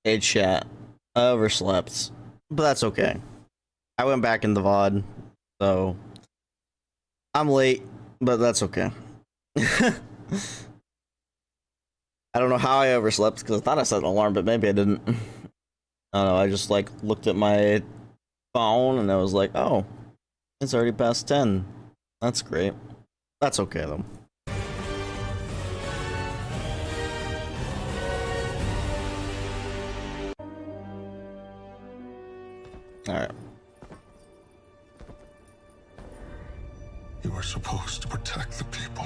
Hey chat, I overslept, but that's okay. I went back in the VOD, so I'm late, but that's okay. I don't know how I overslept because I thought I set an alarm, but maybe I didn't. I don't know. I just like looked at my phone and I was like, oh, it's already past 10. That's great. That's okay though. All right. You are supposed to protect the people.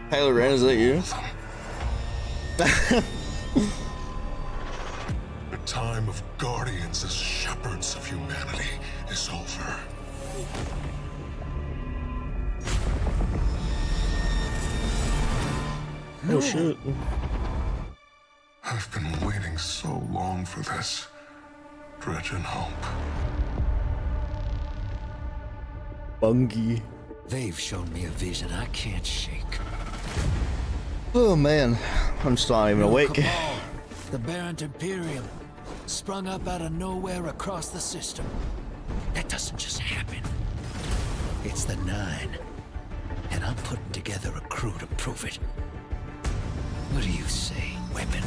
Hey, Lorraine, is that you? The time of guardians as shepherds of humanity is over. Oh shit. I've been waiting so long for this. Dredge and hope. Bungie. They've shown me a vision I can't shake. Oh man, I'm still not even awake. Cabal, the Barrent Imperium, sprung up out of nowhere across the system. That doesn't just happen. It's the Nine, and I'm putting together a crew to prove it. What do you say, Weapon?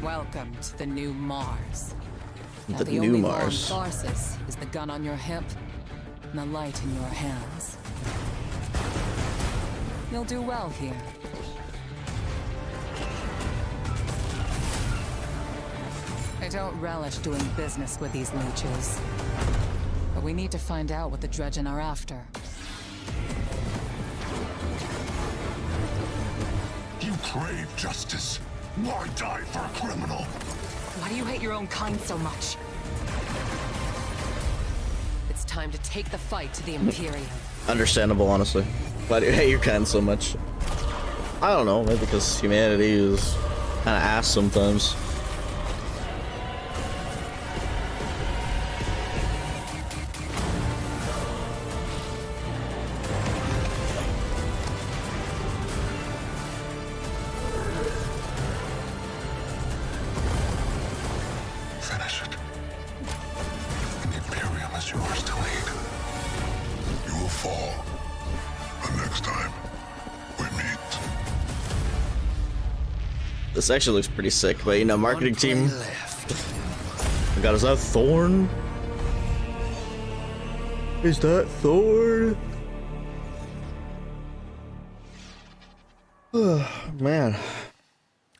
Welcome to the new Mars. Now, The the new only Mars. law in Tharsis is the gun on your hip and the light in your hands. You'll do well here. I don't relish doing business with these leeches. But we need to find out what the Dredgen are after. You crave justice. Why die for a criminal? Why do you hate your own kind so much? It's time to take the fight to the Imperium. Understandable, honestly. Why do you hate your kind so much? I don't know, maybe because humanity is kind of ass sometimes. Finish it. And the Imperium is yours to lead. You will fall. But next time, we meet. This actually looks pretty sick, but you know, marketing One play team. left. Oh God, is that Thorn? Is that Thorn? Man.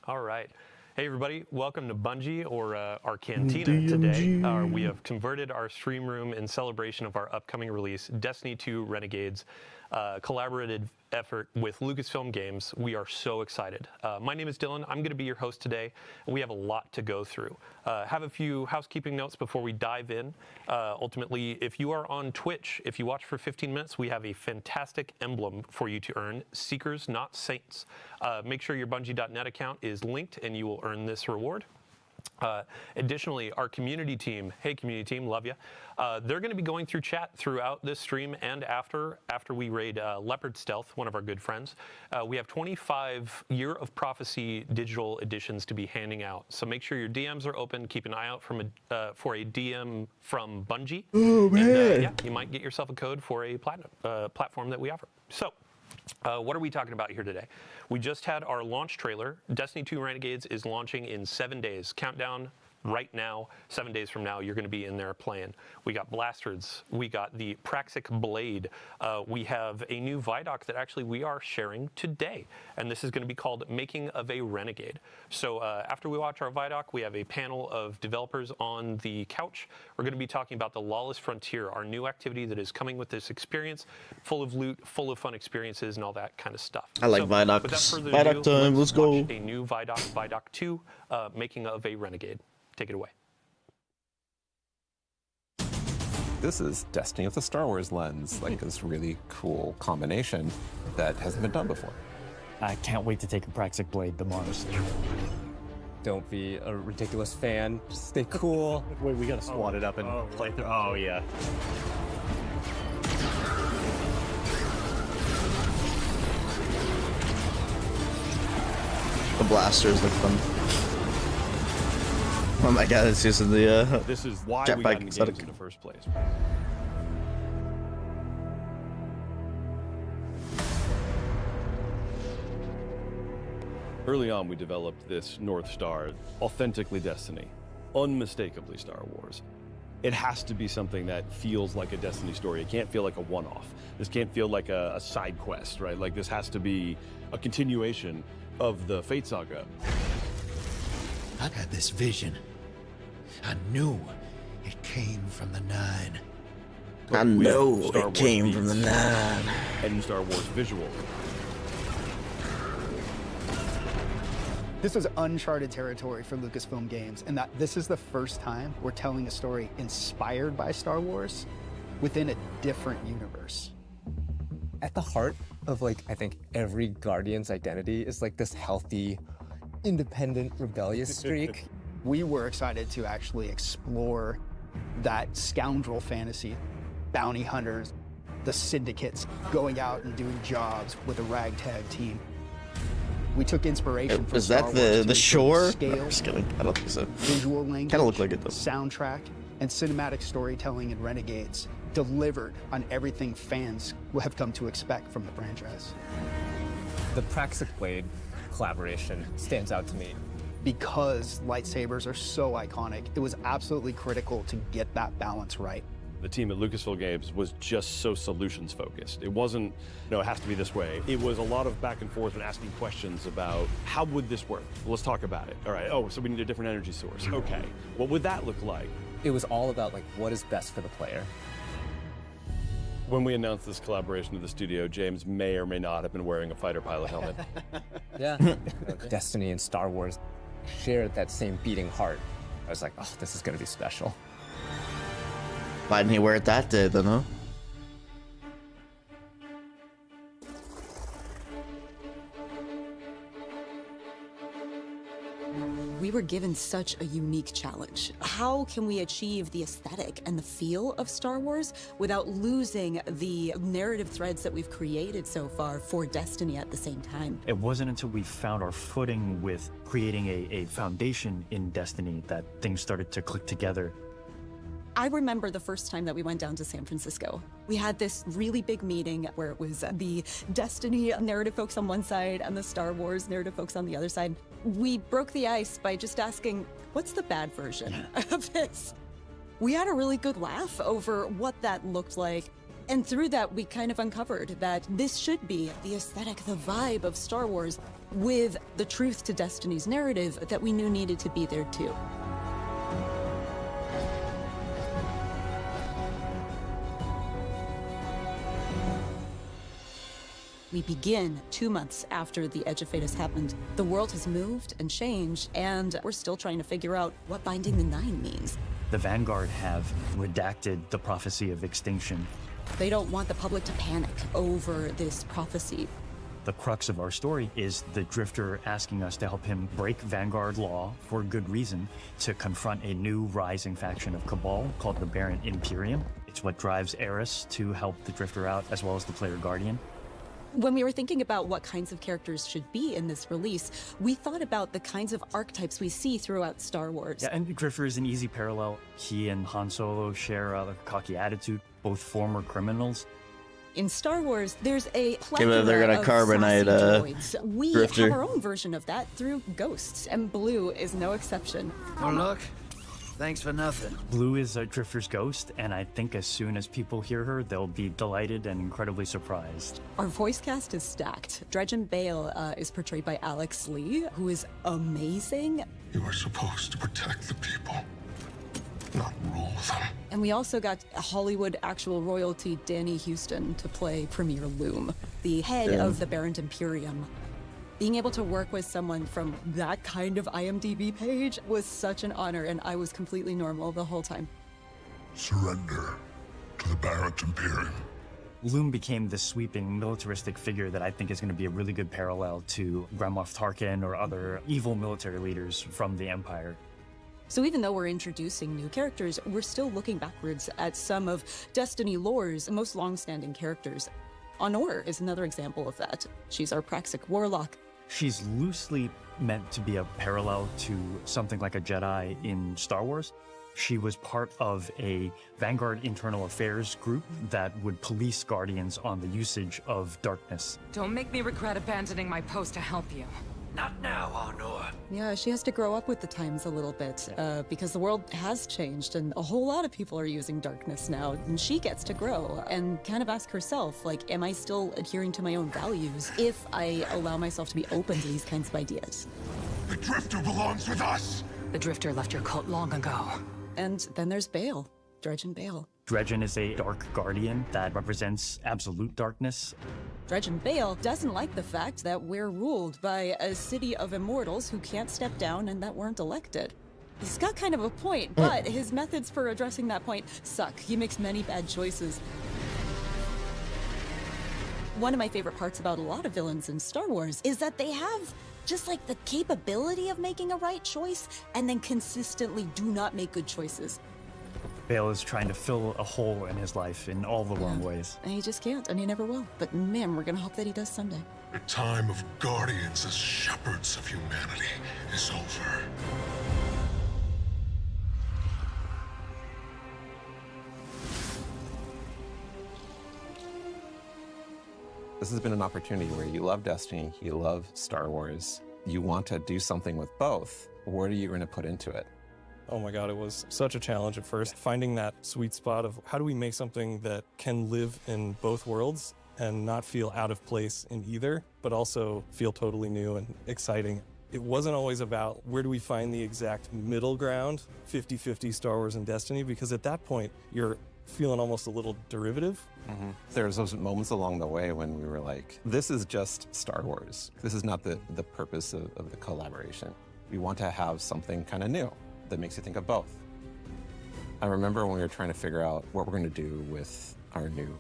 All right. Hey, everybody. Welcome to Bungie, or our Cantina today. We have converted our stream room in celebration of our upcoming release, Destiny 2 Renegades, collaborative effort with Lucasfilm Games. We are so excited. My name is Dylan. I'm going to be your host today. We have a lot to go through. Have a few housekeeping notes before we dive in. Ultimately, if you are on Twitch, if you watch for 15 minutes, we have a fantastic emblem for you to earn, Seekers, Not Saints. Make sure your Bungie.net account is linked and you will earn this reward. Additionally, our community team, hey community team, love you. They're going to be going through chat throughout this stream and after we raid Leopard Stealth, one of our good friends. We have 25 Year of Prophecy digital editions to be handing out. So make sure your DMs are open. Keep an eye out for a DM from Bungie. Oh man. And, yeah, you might get yourself a code for a platinum platform that we offer. So. What are we talking about here today? We just had our launch trailer. Destiny 2 Renegades is launching in 7 days. Countdown right now. 7 days from now, you're going to be in there playing. We got blasters. We got the Praxic Blade. We have a new Vidoc that actually we are sharing today. And this is going to be called Making of a Renegade. So after we watch our Vidoc, we have a panel of developers on the couch. We're going to be talking about the Lawless Frontier, our new activity that is coming with this experience, full of loot, full of fun experiences, and all that kind of stuff. I like Vidocs. Without further Vidoc ado, time, let's go. watch a new Vidoc, Vidoc 2, Making of a Renegade. Take it away. This is Destiny with the Star Wars lens, like this really cool combination that hasn't been done before. I can't wait to take a Praxic Blade to Mars. Don't be a ridiculous fan. Just stay cool. Wait, we gotta squat it up and play through. Oh, yeah. blasters look fun. Oh my god, it's using the This is why we got in the jetpack games in the first place. Early on, we developed this North Star, authentically Destiny, unmistakably Star Wars. It has to be something that feels like a Destiny story. It can't feel like a one-off. This can't feel like a side quest, right? Like this has to be a continuation of the Fate Saga. I had this vision. I knew it came from the Nine. I We have know Star it Wars came from the beats 9. and Star Wars visual. This was uncharted territory for Lucasfilm Games, and that this is the first time we're telling a story inspired by Star Wars within a different universe. At the heart of like, I think every Guardian's identity is like this healthy, independent, rebellious streak. We were excited to actually explore that scoundrel fantasy, bounty hunters, the syndicates going out and doing jobs with a ragtag team. We took inspiration from Is Star that Wars the to shore? No, scale, I'm just kidding. I don't think so. visual language, Kinda look like it, though. soundtrack, and cinematic storytelling in Renegades delivered on everything fans will have come to expect from the franchise. The Praxic Blade collaboration stands out to me. Because lightsabers are so iconic, it was absolutely critical to get that balance right. The team at Lucasfilm Games was just so solutions focused. It wasn't, no, it has to be this way. It was a lot of back and forth and asking questions about how would this work? Well, let's talk about it. All right, oh, so we need a different energy source. Okay, what would that look like? It was all about like what is best for the player. When we announced this collaboration with the studio, James may or may not have been wearing a fighter pilot helmet. Yeah. Destiny and Star Wars shared that same beating heart. I was like, oh, this is gonna be special. Why didn't he wear it that day then, huh? We were given such a unique challenge. How can we achieve the aesthetic and the feel of Star Wars without losing the narrative threads that we've created so far for Destiny at the same time? It wasn't until we found our footing with creating a foundation in Destiny that things started to click together. I remember the first time that we went down to San Francisco. We had this really big meeting where it was the Destiny narrative folks on one side and the Star Wars narrative folks on the other side. We broke the ice by just asking, what's the bad version of this? We had a really good laugh over what that looked like. And through that, we kind of uncovered that this should be the aesthetic, the vibe of Star Wars with the truth to Destiny's narrative that we knew needed to be there too. We begin 2 months after the Edge of Fate has happened. The world has moved and changed, and we're still trying to figure out what Binding the Nine means. The Vanguard have redacted the prophecy of extinction. They don't want the public to panic over this prophecy. The crux of our story is the Drifter asking us to help him break Vanguard law for good reason to confront a new rising faction of Cabal called the Barren Imperium. It's what drives Eris to help the Drifter out, as well as the player Guardian. When we were thinking about what kinds of characters should be in this release, we thought about the kinds of archetypes we see throughout Star Wars. Yeah, and Drifter is an easy parallel. He and Han Solo share a cocky attitude, both former criminals. In Star Wars, there's a Maybe they're gonna carbonate droids. We Drifter. have our own version of that through Ghosts, and Blue is no exception. Oh, look. Thanks for nothing. Blue is a Drifter's ghost, and I think as soon as people hear her, they'll be delighted and incredibly surprised. Our voice cast is stacked. Dredgen Bale is portrayed by Alex Lee, who is amazing. You are supposed to protect the people, not rule them. And we also got Hollywood actual royalty Danny Houston to play Premier Loom, the head of the Barren Imperium. Being able to work with someone from that kind of IMDb page was such an honor, and I was completely normal the whole time. Surrender to the Barren Imperium. Loom became this sweeping militaristic figure that I think is going to be a really good parallel to Grand Moff Tarkin or other evil military leaders from the Empire. So even though we're introducing new characters, we're still looking backwards at some of Destiny lore's most long-standing characters. Honor is another example of that. She's our Praxic warlock. She's loosely meant to be a parallel to something like a Jedi in Star Wars. She was part of a Vanguard internal affairs group that would police Guardians on the usage of darkness. Don't make me regret abandoning my post to help you. Not now, Honor. Yeah, she has to grow up with the times a little bit, because the world has changed and a whole lot of people are using darkness now, and she gets to grow and kind of ask herself, like, am I still adhering to my own values if I allow myself to be open to these kinds of ideas? The Drifter belongs with us! The Drifter left your cult long ago. And then there's Bale, Dredgen Bale. Dredgen is a dark guardian that represents absolute darkness. Dredgen Bale doesn't like the fact that we're ruled by a city of immortals who can't step down and that weren't elected. He's got kind of a point, but his methods for addressing that point suck. He makes many bad choices. One of my favorite parts about a lot of villains in Star Wars is that they have just like the capability of making a right choice and then consistently do not make good choices. Bale is trying to fill a hole in his life in all the wrong ways. And he just can't, and he never will. But man, we're gonna hope that he does someday. The time of guardians as shepherds of humanity is over. This has been an opportunity where you love Destiny, you love Star Wars, you want to do something with both. What are you going to put into it? Oh my God, it was such a challenge at first, finding that sweet spot of how do we make something that can live in both worlds and not feel out of place in either, but also feel totally new and exciting. It wasn't always about where do we find the exact middle ground, 50-50 Star Wars and Destiny, because at that point, you're feeling almost a little derivative. There's those moments along the way when we were like, this is just Star Wars. This is not the purpose of the collaboration. We want to have something kind of new that makes you think of both. I remember when we were trying to figure out what we're going to do with our new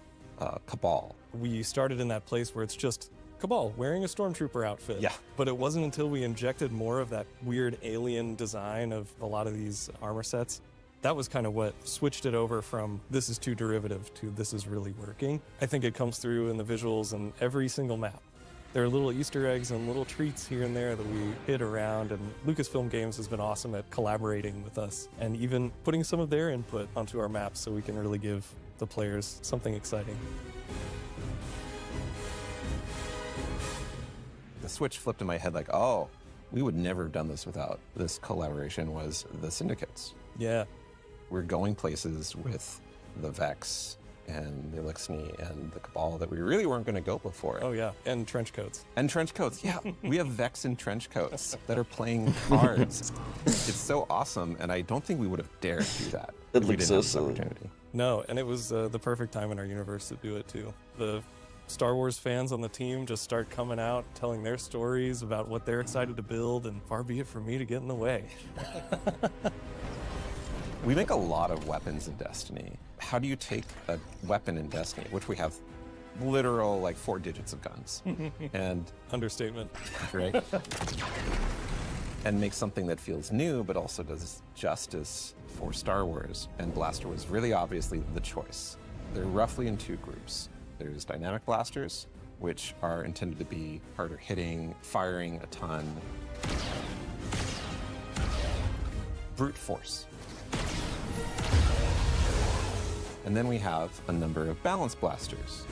Cabal. We started in that place where it's just Cabal wearing a stormtrooper outfit. Yeah. But it wasn't until we injected more of that weird alien design of a lot of these armor sets. That was kind of what switched it over from this is too derivative to this is really working. I think it comes through in the visuals and every single map. There are little Easter eggs and little treats here and there that we hit around, and Lucasfilm Games has been awesome at collaborating with us and even putting some of their input onto our maps so we can really give the players something exciting. The switch flipped in my head like, oh, we would never have done this without this collaboration was the Syndicates. Yeah. We're going places with the Vex and the Elixni and the Cabal that we really weren't going to go before. Oh yeah, and trench coats. And trench coats, yeah. We have Vex in trench coats that are playing cards. It's so awesome, and I don't think we would have dared do that if we didn't have this opportunity. No, and it was the perfect time in our universe to do it too. The Star Wars fans on the team just start coming out, telling their stories about what they're excited to build, and far be it for me to get in the way. We make a lot of weapons in Destiny. How do you take a weapon in Destiny, which we have literal like 4 digits of guns, and understatement, right? And make something that feels new, but also does justice for Star Wars. And Blaster was really obviously the choice. They're roughly in 2 groups. There's dynamic blasters, which are intended to be harder hitting, firing a ton. Brute force. And then we have a number of balance blasters.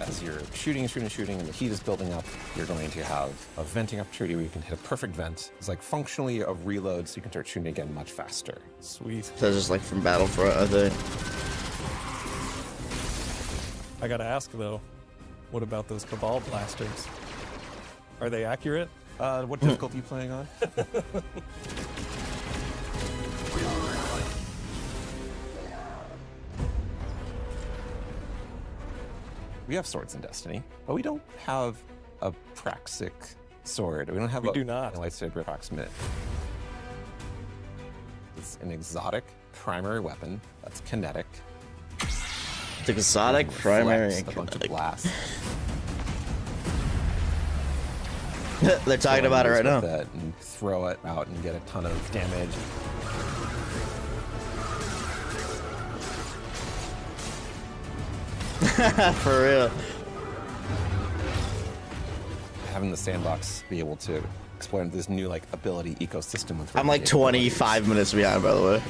As you're shooting, and the heat is building up, you're going to have a venting opportunity where you can hit a perfect vent. It's like functionally a reload, so you can start shooting again much faster. Sweet. So it's just like from Battlefront, I think. I gotta ask though, what about those Cabal blasters? Are they accurate? What difficulty are you playing on? We have swords in Destiny, but we don't have a Praxic sword. We don't have a lightsaber approximate. It's an exotic primary weapon that's kinetic. It's exotic primary a bunch of blasts. They're talking about it right now. And throw it out and get a ton of damage. For real. having the sandbox be able to explore this new like ability ecosystem with I'm like 25 minutes behind, by the way.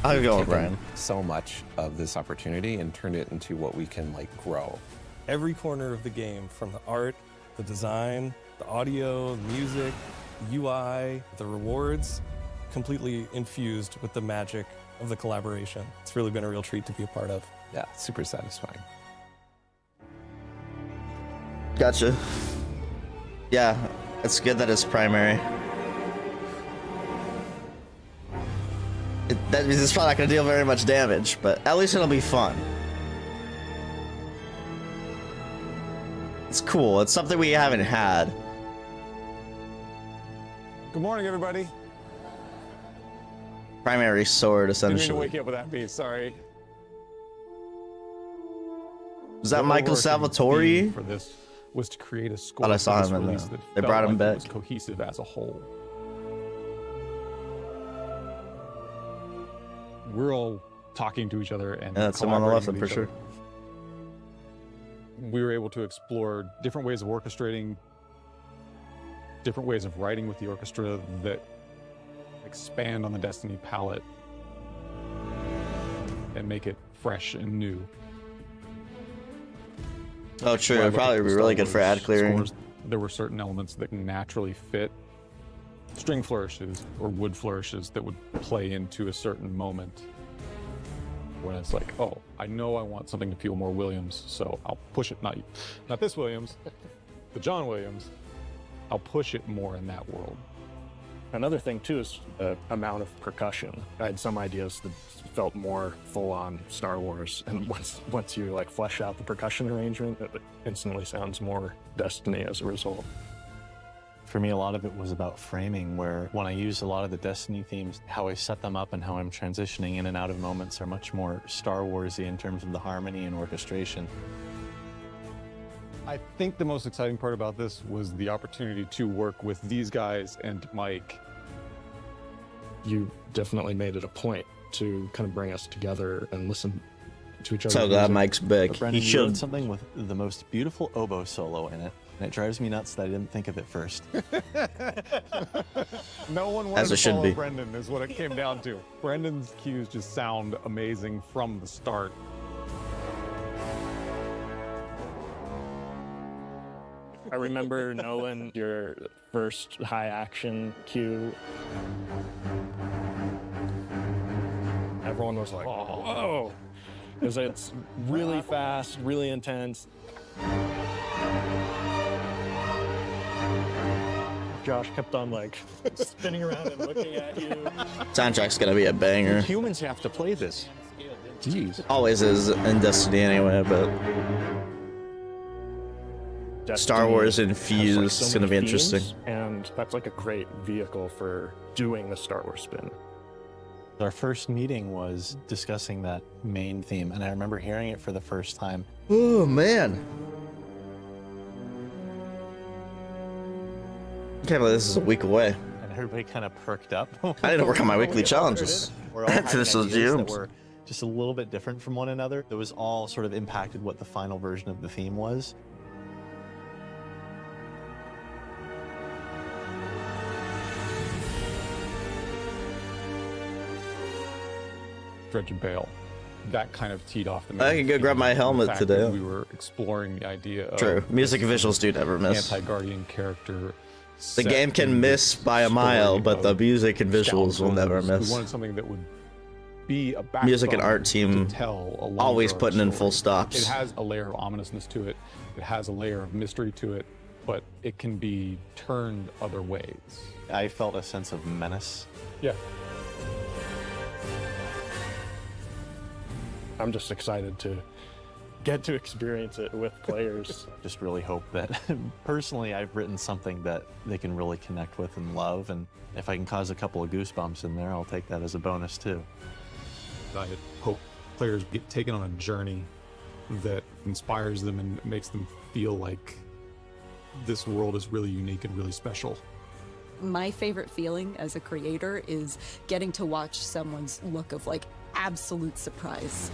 How's it going, Brian? So much of this opportunity and turned it into what we can like grow. Every corner of the game, from the art, the design, the audio, the music, the UI, the rewards, completely infused with the magic of the collaboration. It's really been a real treat to be a part of. Yeah, super satisfying. Gotcha. Yeah, it's good that it's primary. That means it's probably not going to deal very much damage, but at least it'll be fun. It's cool. It's something we haven't had. Good morning, everybody. Primary sword, Didn't mean to essentially. wake you up with that beat, sorry. Was that The Michael overarching Salvatore? theme for this was to create a score Thought I for saw this him in release the- that they felt brought him like back. It was cohesive as a whole. We're all talking to each other and Yeah, that's him on the left, I'm collaborating pretty with sure. each other. We were able to explore different ways of orchestrating, different ways of writing with the orchestra that expand on the Destiny palette and make it fresh and new. Oh, true. When I It'd look probably at be the really Star good for Wars ad clearing. scores, there were certain elements that naturally fit string flourishes or wood flourishes that would play into a certain moment when it's like, oh, I know I want something to feel more Williams, so I'll push it, not this Williams, the John Williams, I'll push it more in that world. Another thing too is the amount of percussion. I had some ideas that felt more full-on Star Wars, and once you like flesh out the percussion arrangement, it instantly sounds more Destiny as a result. For me, a lot of it was about framing, where when I use a lot of the Destiny themes, how I set them up and how I'm transitioning in and out of moments are much more Star Wars-y in terms of the harmony and orchestration. I think the most exciting part about this was the opportunity to work with these guys and Mike. You definitely made it a point to kind of bring us together and listen to each other. So glad Mike's back. But Brendan, He you wrote should. something with the most beautiful oboe solo in it, and it drives me nuts that I didn't think of it first. No one wanted As it to should follow be. Brendan is what it came down to. Brendan's cues just sound amazing from the start. I remember knowing your first high action cue. Everyone was like, oh, whoa, because it's really fast, really intense. Josh kept on like spinning around and looking at you. Soundtrack's gonna be a banger. Humans have to play this. Jeez. Always is in Destiny anyway, but Star Wars infused. has, like, so It's gonna be many interesting. themes, and that's like a great vehicle for doing the Star Wars spin. Our first meeting was discussing that main theme, and I remember hearing it for the first time. Oh man. I can't believe this is a week away. And everybody kind of perked up. I need to work on my weekly challenges. We're all I had to having finish those ideas that GMs. were just a little bit different from one another. It was all sort of impacted what the final version of the theme was. Dredge and Bale. That kind of teed off the I can go grab my helmet fact today. that we were exploring the idea of True. Music visuals do never miss. anti-Guardian character. The set game can in miss this by a mile, story but the of music and visuals will never scoundrels. miss. We wanted something that would be a Music and backbone art team to tell a always longer putting in story. full It stops. has a layer of ominousness to it. It has a layer of mystery to it, but it can be turned other ways. I felt a sense of menace. Yeah. I'm just excited to get to experience it with players. Just really hope that, personally, I've written something that they can really connect with and love, and if I can cause a couple of goosebumps in there, I'll take that as a bonus too. I hope players get taken on a journey that inspires them and makes them feel like this world is really unique and really special. My favorite feeling as a creator is getting to watch someone's look of like absolute surprise.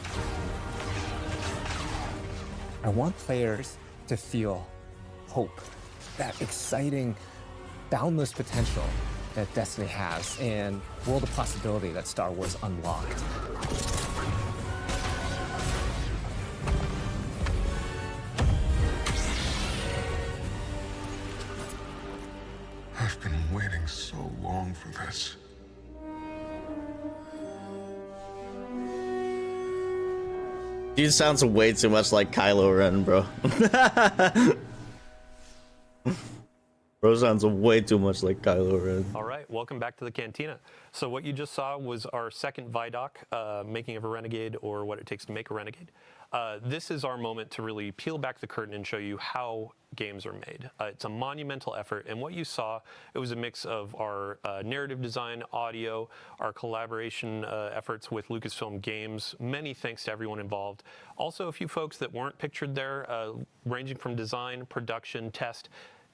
I want players to feel hope, that exciting, boundless potential that Destiny has, and world of possibility that Star Wars unlocked. I've been waiting so long for this. Dude sounds way too much like Kylo Ren, bro. Bro sounds way too much like Kylo Ren. All right, welcome back to the Cantina. So what you just saw was our second Vidoc, Making of a Renegade, or What It Takes to Make a Renegade. This is our moment to really peel back the curtain and show you how games are made. It's a monumental effort, and what you saw, it was a mix of our narrative design, audio, our collaboration efforts with Lucasfilm Games. Many thanks to everyone involved. Also, a few folks that weren't pictured there, ranging from design, production, test.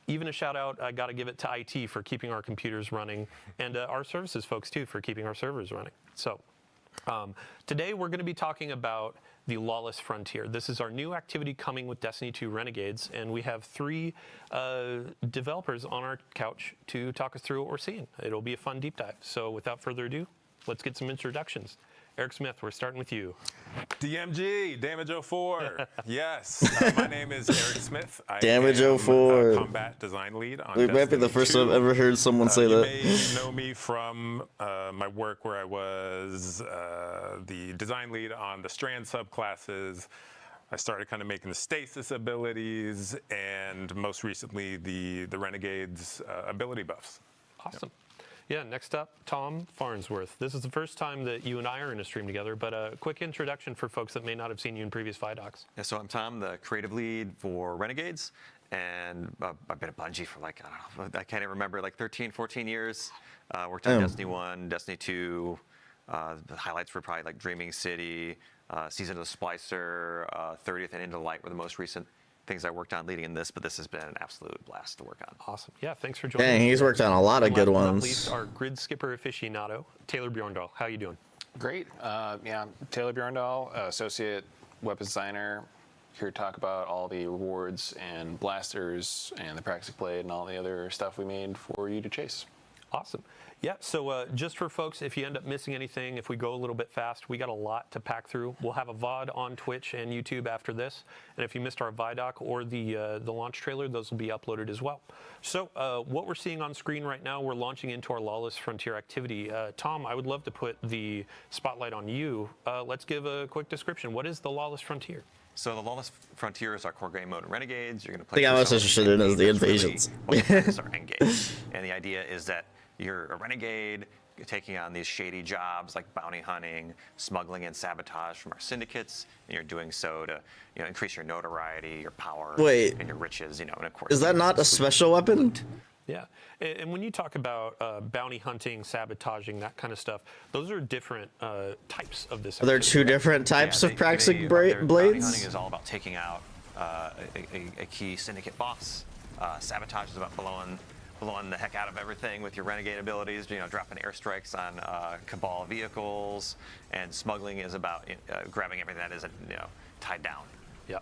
Even a shout out, I got to give it to IT for keeping our computers running, and our services folks too for keeping our servers running. So today we're going to be talking about the Lawless Frontier. This is our new activity coming with Destiny 2 Renegades, and we have 3 developers on our couch to talk us through what we're seeing. It'll be a fun deep dive. So without further ado, let's get some introductions. Eric Smith, we're starting with you. DMG, Damage04. Yes, my name is Eric Smith. I Damage04. am combat design lead on It might be the first time I've ever heard someone say that. You may know me from my work where I was the design lead on the Strand subclasses. I started kind of making the stasis abilities, and most recently the Renegades ability buffs. Awesome. Yeah, next up, Tom Farnsworth. This is the first time that you and I are in a stream together, but a quick introduction for folks that may not have seen you in previous Vidocs. Yeah, so I'm Tom, the creative lead for Renegades, and I've been at Bungie for like, I don't know, I can't even remember, like 13, 14 years. Worked on Destiny 1, Destiny 2. The highlights were probably like Dreaming City, Season of the Splicer, 30th and Into the Light were the most recent things I worked on leading in this, but this has been an absolute blast to work on. Awesome. Yeah, thanks for joining Dang, us. he's worked on a lot of good Last but not ones. least, our grid skipper aficionado, Taylor Bjorndal. How you doing? Great. Yeah, Taylor Bjorndal, associate weapons designer, here to talk about all the rewards and blasters and the practice blade and all the other stuff we made for you to chase. Awesome. Yeah, so just for folks, if you end up missing anything, if we go a little bit fast, we got a lot to pack through. We'll have a VOD on Twitch and YouTube after this. And if you missed our Vidoc or the launch trailer, those will be uploaded as well. So what we're seeing on screen right now, we're launching into our Lawless Frontier activity. Tom, I would love to put the spotlight on you. Let's give a quick description. What is the Lawless Frontier? So the Lawless Frontier is our core game mode in Renegades. You're going to play. I think I was interested in is the invasions. It's our end game. And the idea is that you're a renegade, you're taking on these shady jobs like bounty hunting, smuggling, and sabotage from our syndicates, and you're doing so to, increase your notoriety, your power, and your riches. And of course, Is that not a special weapon? Yeah, and when you talk about bounty hunting, sabotaging, that kind of stuff, those are different types of this. Are there 2 different types of praxic blades? Bounty hunting is all about taking out a key syndicate boss. Sabotage is about blowing the heck out of everything with your renegade abilities, dropping airstrikes on Cabal vehicles, and smuggling is about grabbing everything that isn't tied down. Yeah.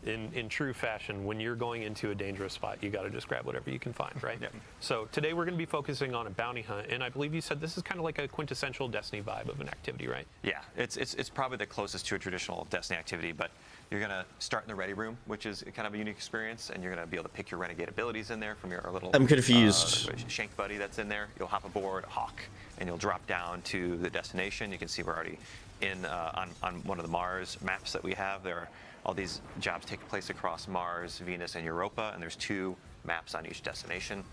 In true fashion, when you're going into a dangerous spot, you got to just grab whatever you can find, right? Yep. So today we're going to be focusing on a bounty hunt, and I believe you said this is kind of like a quintessential Destiny vibe of an activity, right? Yeah, it's probably the closest to a traditional Destiny activity, but you're going to start in the ready room, which is kind of a unique experience, and you're going to be able to pick your renegade abilities in there from your little I'm confused. shank buddy that's in there. You'll hop aboard Hawk, and you'll drop down to the destination. You can see we're already in on one of the Mars maps that we have. There are all these jobs take place across Mars, Venus, and Europa, and there's 2 maps on each destination.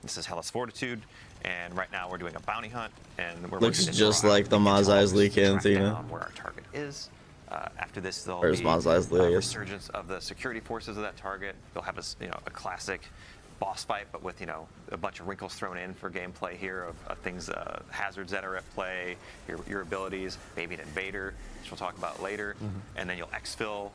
This is Hellas Fortitude, and right now we're doing a bounty hunt, and we're Looks just like the Maz Eisley Cantina. Where our target is. After this, there'll Where's be Maz Eisley, I guess? resurgence of the security forces of that target. They'll have a classic boss fight, but with a bunch of wrinkles thrown in for gameplay here of things, hazards that are at play, your abilities, maybe an invader, which we'll talk about later, and then you'll exfil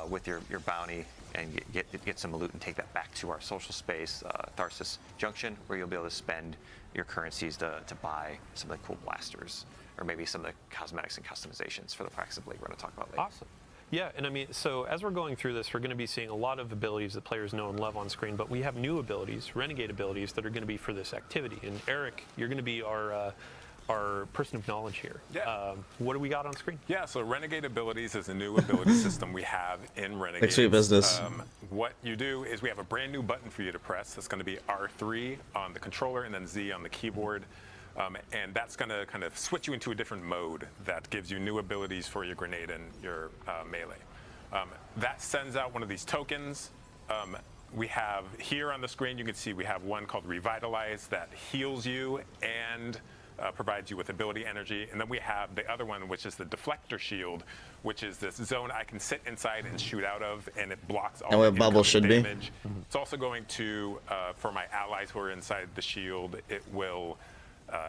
with your bounty and get some loot and take that back to our social space, Tharsis Junction, where you'll be able to spend your currencies to buy some of the cool blasters, or maybe some of the cosmetics and customizations for the Praxis Blade we're going to talk about later. Awesome. Yeah, and I mean, so as we're going through this, we're going to be seeing a lot of abilities that players know and love on screen, but we have new abilities, Renegade abilities, that are going to be for this activity. And Eric, you're going to be our person of knowledge here. Yeah. What do we got on screen? Yeah, so Renegade Abilities is a new ability system we have in Renegade. Like sweet business. What you do is we have a brand new button for you to press. That's going to be R3 on the controller and then Z on the keyboard. And that's going to kind of switch you into a different mode that gives you new abilities for your grenade and your melee. That sends out one of these tokens. We have here on the screen, you can see we have one called Revitalize that heals you and provides you with ability energy. And then we have the other one, which is the Deflector Shield, which is this zone I can sit inside and shoot out of, and it blocks all And what bubble should be. damage. It's also going to, for my allies who are inside the shield, it will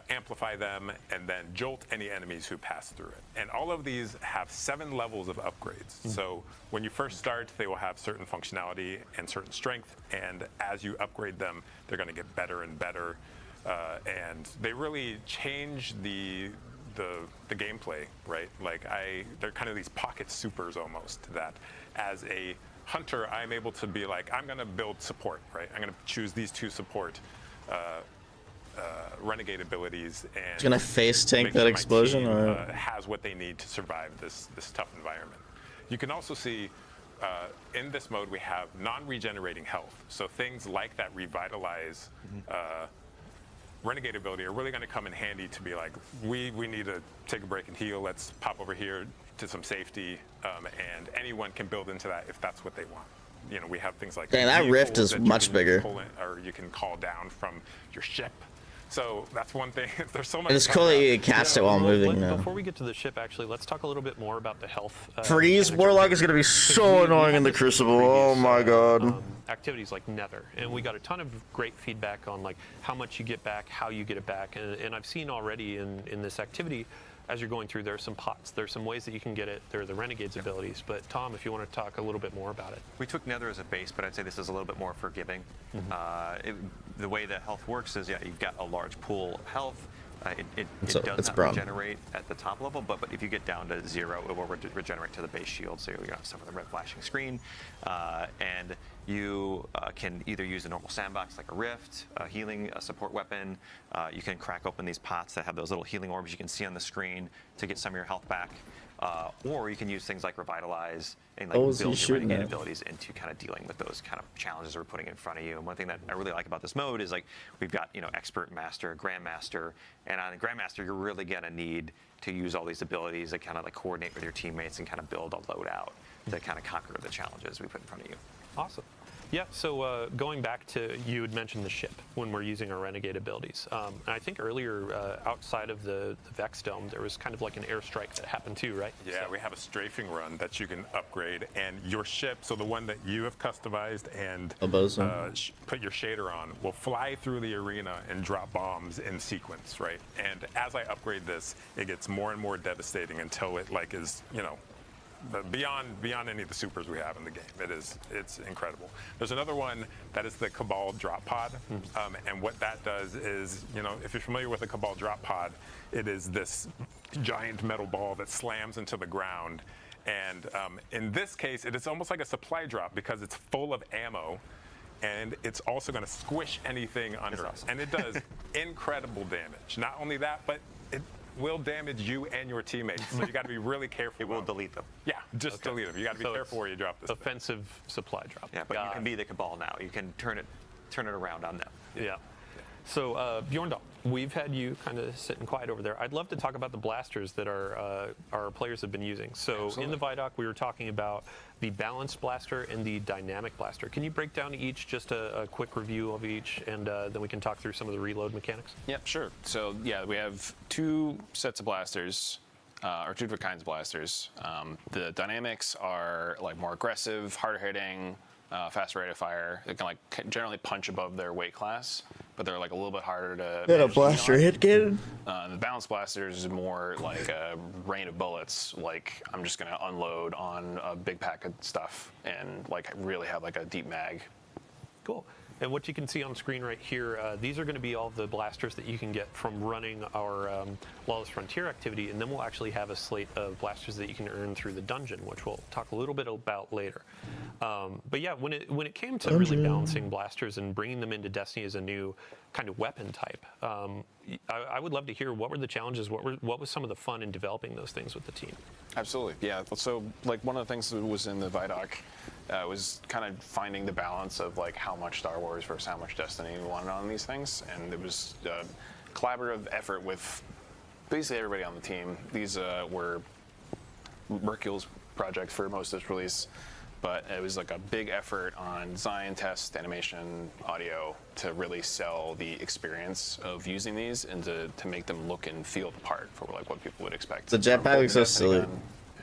amplify them and then jolt any enemies who pass through it. And all of these have 7 levels of upgrades. So when you first start, they will have certain functionality and certain strength, and as you upgrade them, they're going to get better and better. And they really change the gameplay, right? Like they're kind of these pocket supers almost, that as a hunter, I'm able to be like, I'm going to build support, right? I'm going to choose these 2 support Renegade abilities, and It's gonna face tank make that sure my explosion, team, or has what they need to survive this tough environment. You can also see in this mode we have non-regenerating health. So things like that Revitalize Renegade ability are really going to come in handy to be like, we need to take a break and heal. Let's pop over here to some safety, and anyone can build into that if that's what they want. You know, we have things like dang, that rift is that you much can bigger. pull in, or you can call down from your ship. So that's one thing. There's so much. And it's cool that you can cast it while moving now. Before we get to the ship, actually, let's talk a little bit more about the health. Freeze Warlock is gonna be so annoying in the Crucible. Oh my god. Activities like Nether, and we got a ton of great feedback on like how much you get back, how you get it back, and I've seen already in this activity, as you're going through, there are some pots, there's some ways that you can get it. There are the Renegade's abilities, but Tom, if you want to talk a little bit more about it. We took Nether as a base, but I'd say this is a little bit more forgiving. The way that health works is, yeah, you've got a large pool of health. It does not regenerate at the top level, but if you get down to 0, it will regenerate to the base shield, so you don't suffer the red flashing screen. And you can either use a normal sandbox like a rift, a healing, a support weapon. You can crack open these pots that have those little healing orbs you can see on the screen to get some of your health back. Or you can use things like Revitalize and like build your Renegade abilities into kind of dealing with those kind of challenges we're putting in front of you. And one thing that I really like about this mode is like we've got, you know, Expert, Master, Grandmaster, and on the Grandmaster you're really gonna need to use all these abilities that kind of like coordinate with your teammates and kind of build a loadout to kind of conquer the challenges we put in front of you. Awesome. Yeah, so going back to, you had mentioned the ship when we're using our Renegade abilities. And I think earlier, outside of the Vex Dome, there was kind of like an airstrike that happened too, right? Yeah, we have a strafing run that you can upgrade, and your ship, so the one that you have customized and put your shader on, will fly through the arena and drop bombs in sequence, right? And as I upgrade this, it gets more and more devastating until it like is, you know, beyond any of the supers we have in the game. It's incredible. There's another one that is the Cabal drop pod, and what that does is, you know, if you're familiar with a Cabal drop pod, it is this giant metal ball that slams into the ground, and in this case, it is almost like a supply drop because it's full of ammo, and it's also going to squish anything under it, and it does incredible damage. Not only that, but it will damage you and your teammates, so you got to be really careful. It will delete them. Yeah, just delete them. You got to be careful where you drop this. Offensive supply drop. Yeah, but you can be the Cabal now. You can turn it around on them. Yeah. So Bjorndal, we've had you kind of sitting quiet over there. I'd love to talk about the blasters that our players have been using. So in the Vidoc, we were talking about the balanced blaster and the dynamic blaster. Can you break down each, just a quick review of each, and then we can talk through some of the reload mechanics? Yep, sure. So yeah, we have 2 sets of blasters, or 2 different kinds of blasters. The dynamics are like more aggressive, harder hitting, faster rate of fire. They can like generally punch above their weight class, but they're like a little bit harder to. Got a blaster hit cannon? The balanced blasters is more like a rain of bullets. Like I'm just gonna unload on a big pack of stuff and like really have like a deep mag. Cool. And what you can see on screen right here, these are going to be all the blasters that you can get from running our Lawless Frontier activity, and then we'll actually have a slate of blasters that you can earn through the dungeon, which we'll talk a little bit about later. But yeah, when it came to really balancing blasters and bringing them into Destiny as a new kind of weapon type, I would love to hear what were the challenges, what was some of the fun in developing those things with the team? Absolutely, yeah. So like one of the things that was in the Vidoc was kind of finding the balance of like how much Star Wars versus how much Destiny we wanted on these things, and it was a collaborative effort with basically everybody on the team. These were Mercule's project for most of this release, but it was like a big effort on design, test, animation, audio to really sell the experience of using these and to make them look and feel the part for like what people would expect. The jetpack is so silly.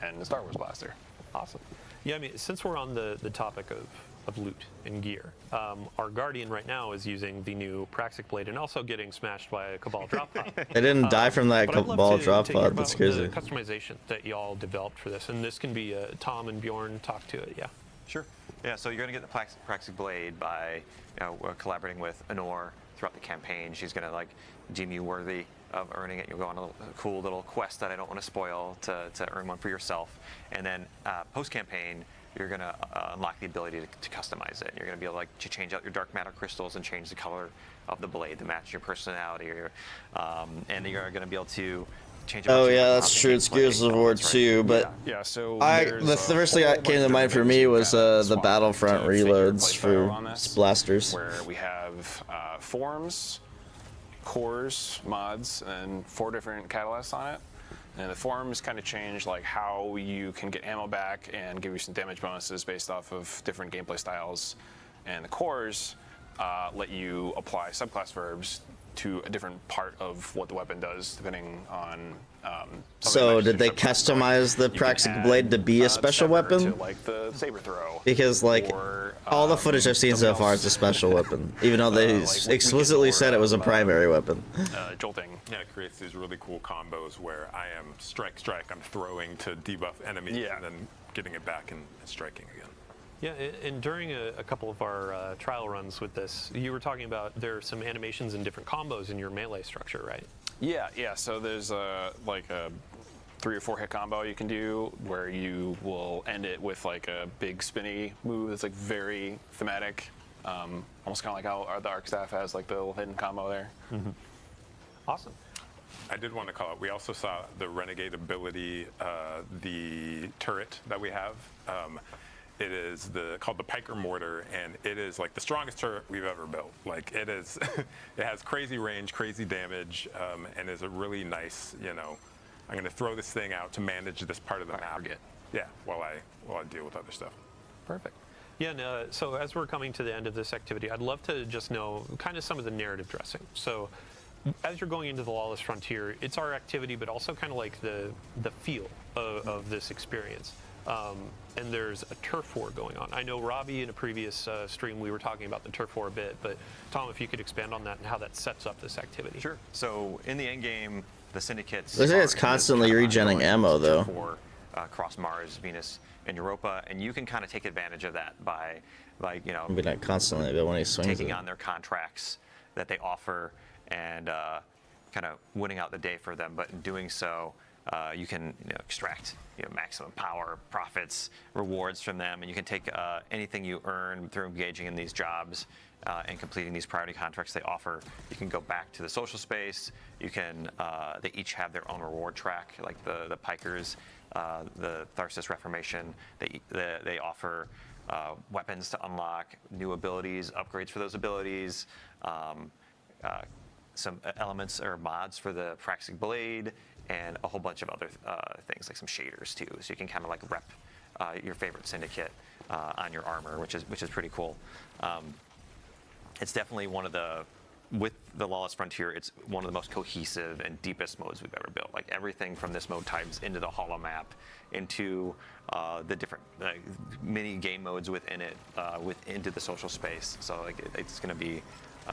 And the Star Wars blaster. Awesome. Yeah, I mean, since we're on the topic of loot and gear, our Guardian right now is using the new Praxic Blade and also getting smashed by a Cabal drop pod. It didn't die from that But I'd love Cabal to drop hear pod. about That's crazy. The customization that y'all developed for this, and this can be Tom and Bjorn talk to it. Yeah. Sure. Yeah, so you're going to get the Praxic Blade by collaborating with Honor throughout the campaign. She's going to like deem you worthy of earning it. You'll go on a cool little quest that I don't want to spoil to earn one for yourself. And then post-campaign, you're going to unlock the ability to customize it. You're going to be able to change out your dark matter crystals and change the color of the blade to match your personality. And you're going to be able to change Oh yeah, that's true. It's Gears of War 2, but yeah. So the first thing that came to mind for me was the Battlefront reloads for blasters. Where we have forms, cores, mods, and 4 different catalysts on it. And the forms kind of change like how you can get ammo back and give you some damage bonuses based off of different gameplay styles. And the cores let you apply subclass verbs to a different part of what the weapon does, depending on. So did they customize the Praxic Blade to be a special weapon? To, like the saber throw. Because like all the footage I've seen so far, it's a special weepon, even though they explicitly said it was a primary weapon. Jolting. Yeah, it creates these really cool combos where I am strike, I'm throwing to debuff enemies, and then getting it back and striking again. Yeah, and during a couple of our trial runs with this, you were talking about there are some animations and different combos in your melee structure, right? Yeah. So there's like a 3 or 4 hit combo you can do where you will end it with like a big spinny move that's like very thematic, almost kind of like how the Arc Staff has like the little hidden combo there. Mm-hmm. Awesome. I did want to call out, we also saw the Renegade ability, the turret that we have. It is called the Piker Mortar, and it is like the strongest turret we've ever built. Like it is, it has crazy range, crazy damage, and is a really nice, I'm going to throw this thing out to manage this part of the map. Yeah, while I deal with other stuff. Perfect. Yeah, no, so as we're coming to the end of this activity, I'd love to just know kind of some of the narrative dressing. So as you're going into the Lawless Frontier, it's our activity, but also kind of like the feel of this experience. And there's a turf war going on. I know Robbie in a previous stream we were talking about the turf war a bit, but Tom, if you could expand on that and how that sets up this activity. Sure. So in the end game, the syndicates. Looks like it's constantly regenning ammo though. For across Mars, Venus, and Europa, and you can kind of take advantage of that by Maybe not constantly, but when he swings taking on their contracts that they offer and kind of winning out the day for them. But in doing so, you can extract maximum power, profits, rewards from them, and you can take anything you earn through engaging in these jobs and completing these priority contracts they offer. You can go back to the social space. You can they each have their own reward track, like the Pikers, the Tharsis Reformation. They offer weapons to unlock, new abilities, upgrades for those abilities, some elements or mods for the Praxic Blade, and a whole bunch of other things like some shaders too. So you can kind of like rep your favorite syndicate on your armor, which is pretty cool. It's definitely with the Lawless Frontier, it's one of the most cohesive and deepest modes we've ever built. Like everything from this mode types into the holo map, into the different mini game modes within it, into the social space. So like it's going to be